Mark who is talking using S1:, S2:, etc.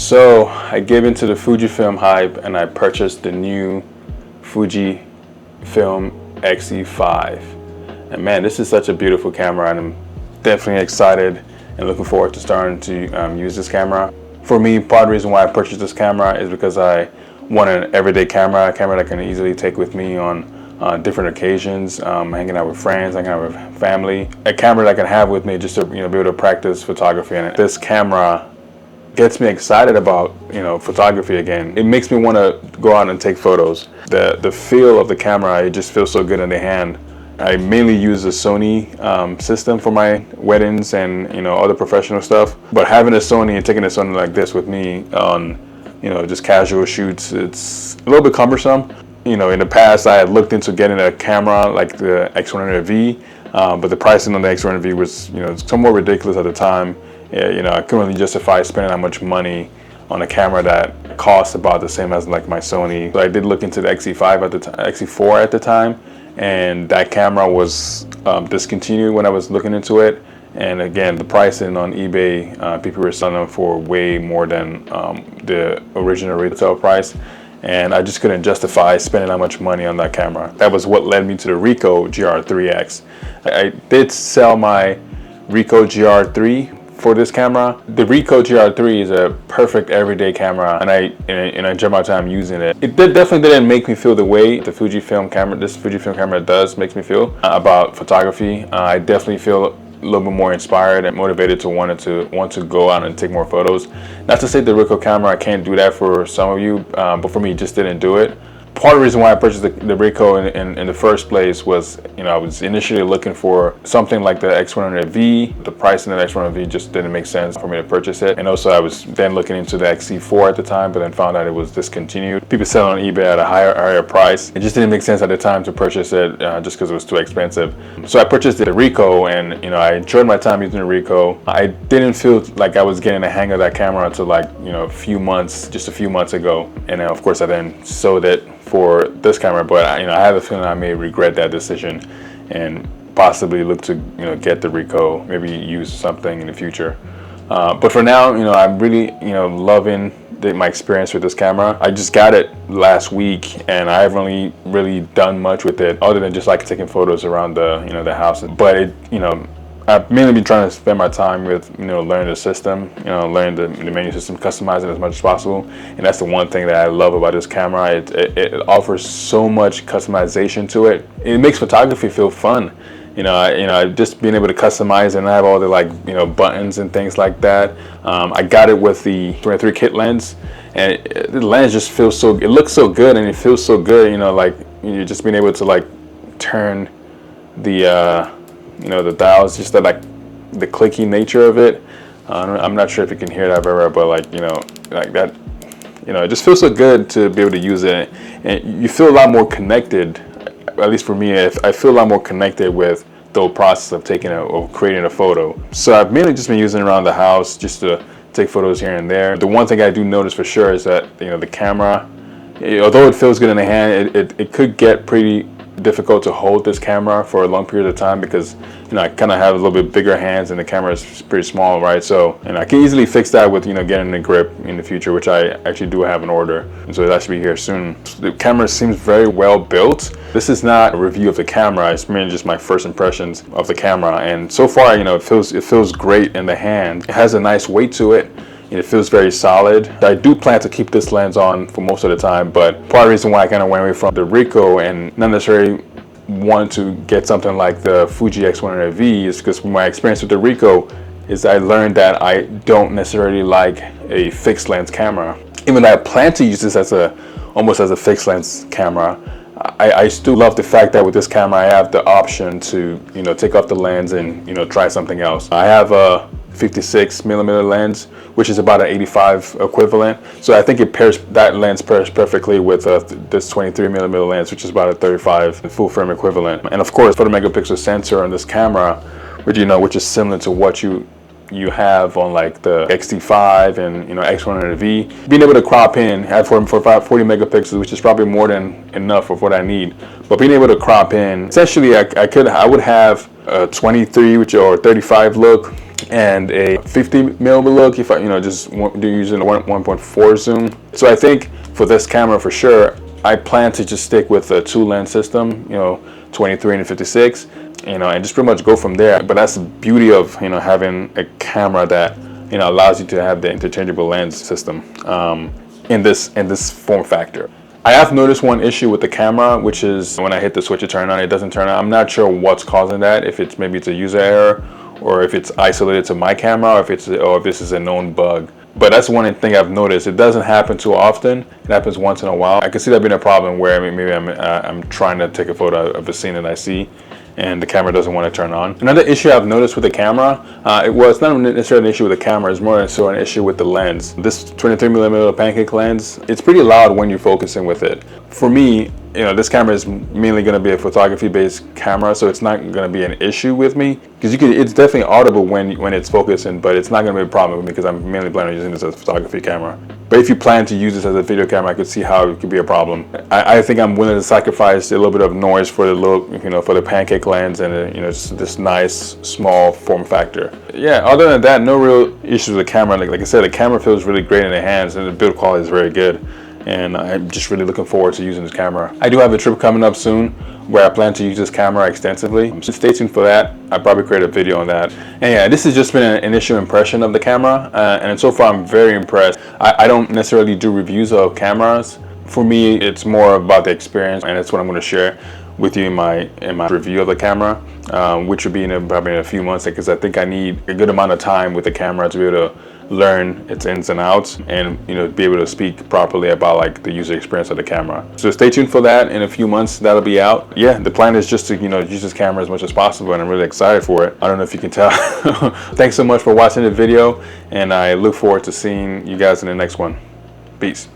S1: So I gave into the Fujifilm hype and I purchased the new Fujifilm X-E5. And man, this is such a beautiful camera, and I'm definitely excited and looking forward to starting to use this camera. For me, part of the reason why I purchased this camera is because I want an everyday camera, a camera that I can easily take with me on different occasions, hanging out with friends, hanging out with family. A camera that I can have with me just to be able to practice photography. And this camera gets me excited about photography again. It makes me want to go out and take photos. The feel of the camera, it just feels so good in the hand. I mainly use the Sony system for my weddings and other professional stuff. But having a Sony and taking a Sony like this with me on just casual shoots, it's a little bit cumbersome. In the past I had looked into getting a camera like the X100V, but the pricing on the X100V was somewhat ridiculous at the time. I couldn't really justify spending that much money on a camera that costs about the same as like my Sony. So I did look into the XE5 at the time, XE4 at the time, and that camera was discontinued when I was looking into it. And again, the pricing on eBay, people were selling them for way more than the original retail price. And I just couldn't justify spending that much money on that camera. That was what led me to the Ricoh GR3X. I did sell my Ricoh GR3 for this camera. The Ricoh GR3 is a perfect everyday camera, and I enjoy my time using it. It definitely didn't make me feel the way the Fujifilm camera, this Fujifilm camera makes me feel about photography. I definitely feel a little bit more inspired and motivated to want to go out and take more photos. Not to say the Ricoh camera can't do that for some of you, but for me, it just didn't do it. Part of the reason why I purchased the Ricoh in the first place was, I was initially looking for something like the X100V. The price in the X100V just didn't make sense for me to purchase it. And also I was then looking into the XE4 at the time, but then found out it was discontinued. People selling on eBay at a higher price. It just didn't make sense at the time to purchase it just because it was too expensive. So I purchased the Ricoh, and I enjoyed my time using the Ricoh. I didn't feel like I was getting the hang of that camera until like, just a few months ago. And of course I then sold it for this camera, but I have a feeling I may regret that decision and possibly look to get the Ricoh, maybe use something in the future. But for now, I'm really loving my experience with this camera. I just got it last week, and I haven't really done much with it other than just like taking photos around the the house. But it I've mainly been trying to spend my time with learning the system, learning the menu system, customizing it as much as possible. And that's the one thing that I love about this camera. It offers so much customization to it. It makes photography feel fun. Just being able to customize and I have all the buttons and things like that. I got it with the 23 kit lens, and the lens just feels it looks so good, and it feels so good. You're just being able to turn the the dials, just the clicky nature of it. I'm not sure if you can hear that very well, but that, it just feels so good to be able to use it, and you feel a lot more connected. At least for me, I feel a lot more connected with the whole process of creating a photo. So I've mainly just been using it around the house just to take photos here and there. The one thing I do notice for sure is that the camera, although it feels good in the hand, it could get pretty difficult to hold this camera for a long period of time because I kind of have a little bit bigger hands and the camera is pretty small, right? So, and I can easily fix that with getting a grip in the future, which I actually do have an order, and so that should be here soon. The camera seems very well built. This is not a review of the camera, it's mainly just my first impressions of the camera, and so far it feels great in the hand. It has a nice weight to it. It feels very solid. I do plan to keep this lens on for most of the time, but part of the reason why I kind of went away from the Ricoh and not necessarily want to get something like the Fuji X100V is because my experience with the Ricoh is I learned that I don't necessarily like a fixed lens camera. Even though I plan to use this almost as a fixed lens camera, I still love the fact that with this camera I have the option to take off the lens and try something else. I have a 56mm lens, which is about an 85 equivalent. So I think that lens pairs perfectly with this 23mm lens, which is about a 35 full frame equivalent. And of course, 40 megapixel sensor on this camera, which is similar to what you have on like the X-E5 and X100V. Being able to crop in, have for 40 megapixels, which is probably more than enough of what I need. But being able to crop in, essentially I would have a 23 or 35 look and a 50mm look if I, just do using a 1.4 zoom. So I think for this camera for sure, I plan to just stick with a 2-lens system, 23 and 56, and just pretty much go from there. But that's the beauty of, having a camera that, allows you to have the interchangeable lens system in this form factor. I have noticed one issue with the camera, which is when I hit the switch to turn on, it doesn't turn on. I'm not sure what's causing that, if maybe it's a user error, or if it's isolated to my camera, or if this is a known bug. But that's one thing I've noticed. It doesn't happen too often. It happens once in a while. I can see that being a problem where maybe I'm trying to take a photo of a scene that I see, and the camera doesn't want to turn on. Another issue I've noticed with the camera, it's not necessarily an issue with the camera, it's more so an issue with the lens. This 23mm pancake lens, it's pretty loud when you're focusing with it. For me, this camera is mainly going to be a photography-based camera, so it's not going to be an issue with me, because it's definitely audible when it's focusing, but it's not going to be a problem with me because I'm mainly planning on using this as a photography camera. But if you plan to use this as a video camera, I could see how it could be a problem. I think I'm willing to sacrifice a little bit of noise for the look, for the pancake lens, and just this nice small form factor. Yeah, other than that, no real issues with the camera. Like I said, the camera feels really great in the hands, and the build quality is very good. And I'm just really looking forward to using this camera. I do have a trip coming up soon where I plan to use this camera extensively. So stay tuned for that. I'll probably create a video on that. And yeah, this has just been an initial impression of the camera. And so far I'm very impressed. I don't necessarily do reviews of cameras. For me, it's more about the experience, and that's what I'm going to share with you in my review of the camera, which will be probably in a few months, because I think I need a good amount of time with the camera to be able to learn its ins and outs, and be able to speak properly about like the user experience of the camera. So stay tuned for that. In a few months that'll be out. Yeah, the plan is just to use this camera as much as possible, and I'm really excited for it. I don't know if you can tell. Thanks so much for watching the video, and I look forward to seeing you guys in the next one. Peace.